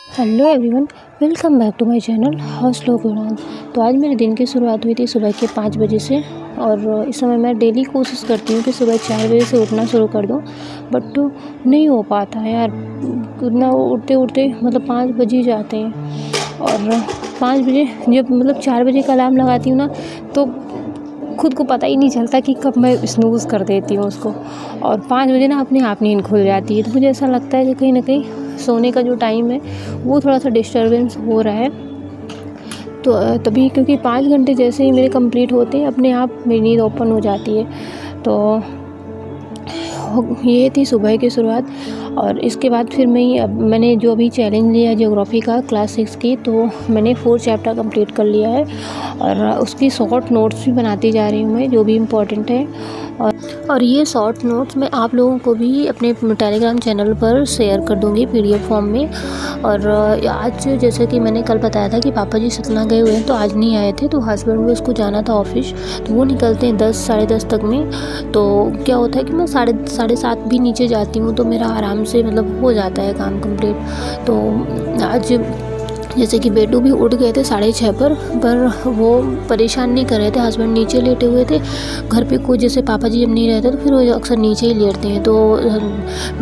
Hello everyone, welcome back to my channel house लोग उड़ान। तो आज मेरे दिन की शुरुआत हुई थी सुबह के 5 बजे से। और इस समय मैं डेली कोशिश करती हूँ कि सुबह 4 बजे से उठना शुरू कर दूँ, बट नहीं हो पाता है यार। ना उठते उठते मतलब 5 बज ही जाते हैं। और 5 बजे जब मतलब 4 बजे का अलार्म लगाती हूँ ना, तो खुद को पता ही नहीं चलता कि कब मैं स्नूज़ कर देती हूँ उसको। और 5 बजे ना अपने आप नींद खुल जाती है। तो मुझे ऐसा लगता है कि कहीं न कहीं सोने का जो टाइम है वो थोड़ा-सा डिस्टर्बेंस हो रहा है। तो तभी क्योंकि 5 घंटे जैसे ही मेरे कंप्लीट होते हैं, अपने आप मेरी नींद ओपन हो जाती है। तो ये थी सुबह की शुरुआत। और इसके बाद फिर मैंने जो अभी चैलेंज लिया है ज्योग्राफ़ी का क्लास 6 की, तो मैंने 4 चैप्टर कंप्लीट कर लिया है। और उसकी शॉर्ट नोट्स भी बनाती जा रही हूँ मैं, जो भी इम्पोर्टेंट है। और ये शॉर्ट नोट्स मैं आप लोगों को भी अपने टेलीग्राम चैनल पर शेयर कर दूँगी पीडीएफ फॉर्म में। और आज जैसे कि मैंने कल बताया था कि पापा जी सतना गए हुए हैं, तो आज नहीं आए थे। तो हस्बैंड को उसको जाना था ऑफिस, तो वो निकलते हैं 10 साढ़े 10 तक में। तो क्या होता है कि मैं साढ़े 7 भी नीचे जाती हूँ, तो मेरा आराम से मतलब हो जाता है काम कंप्लीट। तो आज जैसे कि बेटू भी उठ गए थे 6:30 पर वो परेशान नहीं कर रहे थे। हस्बैंड नीचे लेटे हुए थे। घर पे कोई जैसे पापा जी जब नहीं रहते तो फिर वो अक्सर नीचे ही लेटते हैं। तो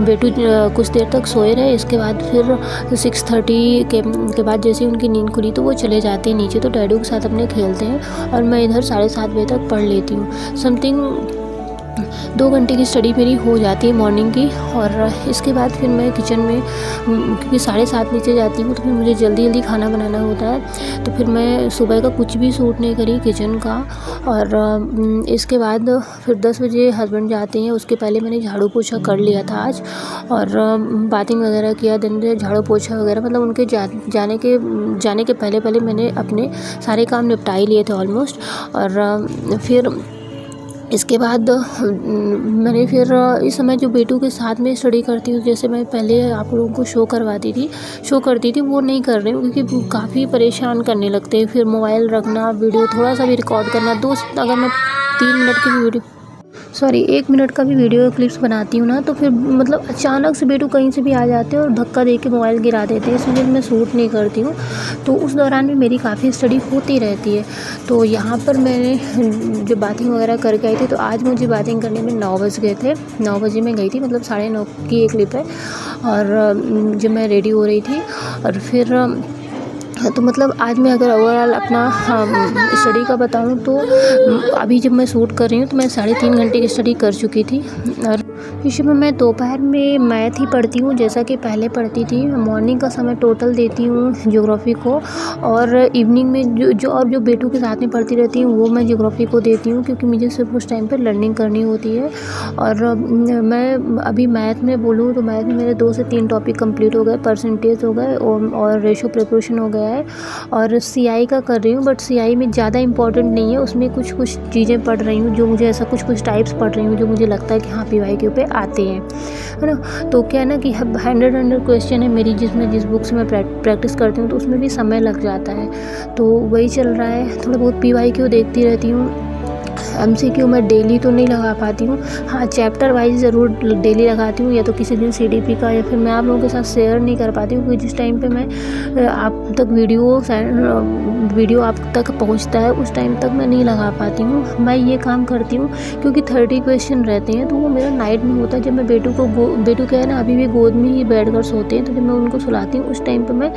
बेटू कुछ देर तक सोए रहे। इसके बाद फिर 6:30 के बाद जैसे ही उनकी नींद खुली तो वो चले जाते हैं नीचे, तो डैडू के साथ अपने खेलते हैं। और मैं इधर 7:30 बजे तक पढ़ लेती हूँ। समथिंग 2 घंटे की स्टडी मेरी हो जाती है मॉर्निंग की। और इसके बाद फिर मैं किचन में क्योंकि 7:30 नीचे जाती हूँ, तो फिर मुझे जल्दी जल्दी खाना बनाना होता है। तो फिर मैं सुबह का कुछ भी सूट नहीं करी किचन का। और इसके बाद फिर 10 बजे हस्बैंड जाते हैं, उसके पहले मैंने झाड़ू पोछा कर लिया था आज। और बाथिंग वगैरह किया, दिन में झाड़ू पोछा वगैरह, मतलब उनके जाने के पहले पहले मैंने अपने सारे काम निपटा ही लिए थे ऑलमोस्ट। और फिर इसके बाद मैंने फिर इस समय जो बेटू के साथ में स्टडी करती हूँ, जैसे मैं पहले आप लोगों को शो करती थी, वो नहीं कर रही हूँ क्योंकि काफ़ी परेशान करने लगते हैं। फिर मोबाइल रखना, वीडियो थोड़ा सा भी रिकॉर्ड करना, अगर मैं 3 मिनट की भी वीडियो 1 मिनट का भी वीडियो क्लिप्स बनाती हूँ ना, तो फिर मतलब अचानक से बेटू कहीं से भी आ जाते हैं और धक्का दे के मोबाइल गिरा देते हैं। इसलिए मैं शूट नहीं करती हूँ। तो उस दौरान भी मेरी काफ़ी स्टडी होती रहती है। तो यहाँ पर मैंने जो बाथिंग वगैरह करके आई थी, तो आज मुझे बाथिंग करने में 9 बज गए थे। 9 बजे मैं गई थी, मतलब 9:30 की एक क्लिप है। और जब मैं रेडी हो रही थी और फिर तो मतलब आज मैं अगर ओवरऑल अपना स्टडी का बताऊँ, तो अभी जब मैं शूट कर रही हूँ तो मैं 3.5 घंटे की स्टडी कर चुकी थी। और इस समय मैं दोपहर में मैथ ही पढ़ती हूँ, जैसा कि पहले पढ़ती थी। मॉर्निंग का समय टोटल देती हूँ ज्योग्राफ़ी को। और इवनिंग में जो बेटू के साथ में पढ़ती रहती हूँ वो मैं ज्योग्राफ़ी को देती हूँ, क्योंकि मुझे सिर्फ उस टाइम पर लर्निंग करनी होती है। और मैं अभी मैथ में बोलूँ तो मैथ में मेरे 2 से 3 टॉपिक कंप्लीट हो गए, परसेंटेज हो गए और रेशो प्रिपरेशन हो गया है। और सीआई का कर रही हूँ, बट सीआई में ज़्यादा इंपॉर्टेंट नहीं है, उसमें कुछ चीज़ें पढ़ रही हूँ जो मुझे ऐसा कुछ टाइप्स पढ़ रही हूँ जो मुझे लगता है कि हाँ पीवाईक्यू पे आते हैं, है ना। तो क्या है ना कि 100 क्वेश्चन है मेरी, जिस बुक से मैं प्रैक्टिस करती हूँ, तो उसमें भी समय लग जाता है। तो वही चल रहा है। थोड़ा बहुत पीवाईक्यू देखती रहती हूँ। एमसीक्यू मैं डेली तो नहीं लगा पाती हूँ, हाँ चैप्टर वाइज ज़रूर डेली लगाती हूँ, या तो किसी दिन सीडीपी का, या फिर मैं आप लोगों के साथ शेयर नहीं कर पाती हूँ क्योंकि जिस टाइम पे मैं आप तक वीडियो आप तक पहुँचता है उस टाइम तक मैं नहीं लगा पाती हूँ। मैं ये काम करती हूँ क्योंकि 30 क्वेश्चन रहते हैं, तो वो मेरा नाइट में होता है। जब मैं बेटू क्या है ना, अभी भी गोद में ही बैठ कर सोते हैं, तो जब मैं उनको सुलाती हूँ उस टाइम पर मैं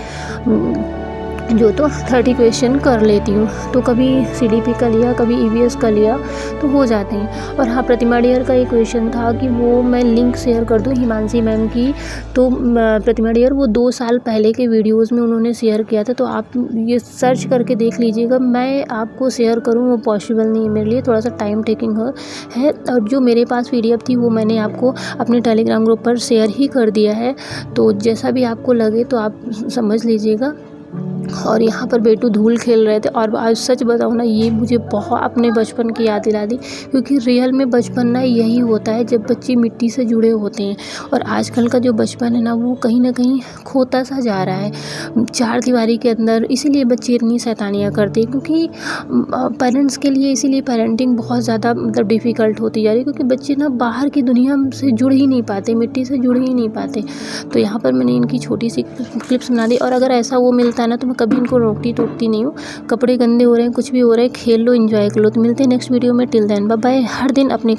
30 क्वेश्चन कर लेती हूँ। तो कभी सीडीपी का लिया, कभी ईवीएस का लिया, तो हो जाते हैं। और हाँ, प्रतिमा डियर का एक क्वेश्चन था कि वो मैं लिंक शेयर कर दूँ हिमांशी मैम की। तो प्रतिमा डियर वो 2 साल पहले के वीडियोज़ में उन्होंने शेयर किया था, तो आप ये सर्च करके देख लीजिएगा। मैं आपको शेयर करूँ वो पॉसिबल नहीं है मेरे लिए, थोड़ा सा टाइम टेकिंग है। और जो मेरे पास पीडीएफ थी वो मैंने आपको अपने टेलीग्राम ग्रुप पर शेयर ही कर दिया है। तो जैसा भी आपको लगे तो आप समझ लीजिएगा। और यहाँ पर बेटू धूल खेल रहे थे। और आज सच बताऊँ ना, ये मुझे बहुत अपने बचपन की याद दिला दी, क्योंकि रियल में बचपन ना यही होता है जब बच्चे मिट्टी से जुड़े होते हैं। और आजकल का जो बचपन है ना, वो कहीं ना कहीं खोता सा जा रहा है चार दीवारी के अंदर। इसीलिए बच्चे इतनी शैतानियाँ करते हैं, क्योंकि पेरेंट्स के लिए इसीलिए पेरेंटिंग बहुत ज़्यादा मतलब डिफ़िकल्ट होती जा रही है, क्योंकि बच्चे ना बाहर की दुनिया से जुड़ ही नहीं पाते, मिट्टी से जुड़ ही नहीं पाते। तो यहाँ पर मैंने इनकी छोटी सी क्लिप्स बना दी। और अगर ऐसा वो मिलता है ना, तो मैं कभी इनको रोकती टोकती नहीं हूँ। कपड़े गंदे हो रहे हैं, कुछ भी हो रहा है, खेल लो, एंजॉय कर लो। तो मिलते हैं नेक्स्ट वीडियो में। Till then bye bye. हर दिन अपने